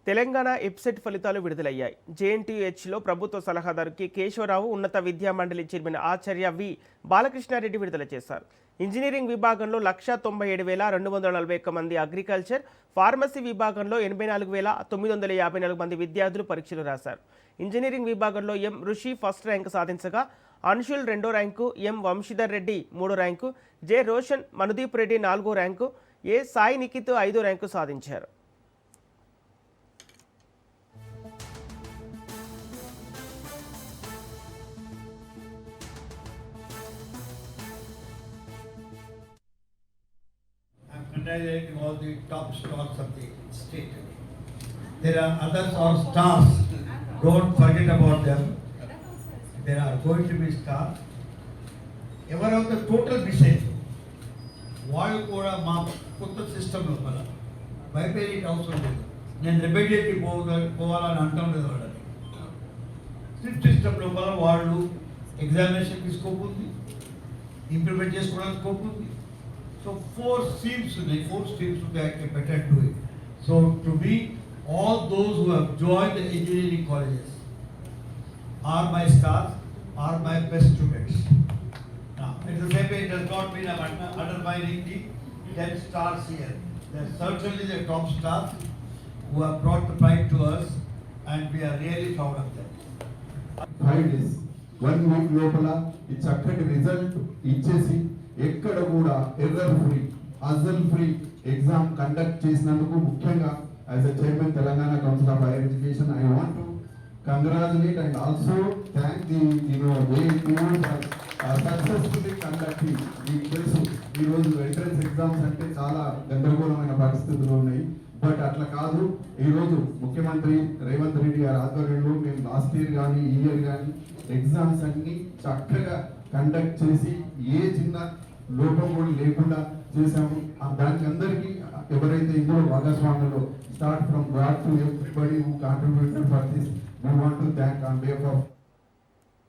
తెలంగాణ ఎప్సెట్ ఫలితాలు విడుదలయ్యాయి. జేఎన్టీయూహెచ్లో ప్రభుత్వ సలహాదారు కె కేశవరావు, ఉన్నత విద్యా మండలి చైర్మన్ ఆచార్య వి బాలకృష్ణారెడ్డి విడుదల చేశారు. ఇంజనీరింగ్ విభాగంలో 1,97,241 మంది, అగ్రికల్చర్, ఫార్మసీ విభాగంలో 84,954 మంది విద్యార్థులు పరీక్షలు రాశారు. ఇంజనీరింగ్ విభాగంలో ఎం ఋషి ఫస్ట్ ర్యాంకు సాధించగా, అన్షుల్ రెండో ర్యాంకు, ఎం వంశీధర్ రెడ్డి మూడో ర్యాంకు, జె రోషన్ మనుదీప్ రెడ్డి నాలుగో ర్యాంకు, ఏ సాయి నిఖిత్ ఐదో ర్యాంకు సాధించారు. Congratulating all the top stars of the state. There are others or stars. Don't forget about them. There are going to be stars. ఎవరో total decide వాళ్ళు కూడా మా కొత్త సిస్టమ్ లోపల భయపడేటి అవసరం లేదు. నేను రెబెడియట్కి పోవాలని అంటాం లేదు. వాళ్ళని స్ట్రిక్ట్ సిస్టమ్ లోపల వాళ్ళు ఎగ్జామినేషన్కి స్కోప్ ఉంది, ఇంప్లిమెంట్ చేసుకోవడానికి స్కోప్ ఉంది. So four streams I can better do it. So to me, all those who have joined the engineering colleges are my stars, are my best students. Now, at the same way, it does not mean I'm undermining the 10 stars here. They're certainly the top stars who have brought the pride to us, and we are really proud of them. 5 days, 1 week లోపల ఈ చక్కటి result ఇచ్చేసి ఎక్కడ కూడా error free, hassle free exam conduct చేసినందుకు ముఖ్యంగా as a chairman Telangana council of higher education I want to congratulate and also thank the successfully conducting. మీకు తెలుసు ఈరోజు ఎంట్రన్స్ ఎగ్జామ్స్ అంటే చాలా గందరగోళమైన పరిస్థితులు ఉన్నాయి. బట్ అట్లా కాదు, ఈరోజు ముఖ్యమంత్రి రేవంత్ రెడ్డి గారి ఆధ్వర్యంలో మేము లాస్ట్ ఇయర్ కానీ ఈ ఇయర్ కానీ ఎగ్జామ్స్ అన్ని చక్కగా కండక్ట్ చేసి ఏ చిన్న లోపం కూడా లేకుండా చేశాము. దానికి అందరికీ ఎవరైతే ఇందులో భాగస్వాములో start from God to everybody who contributed for this, we want to thank on behalf of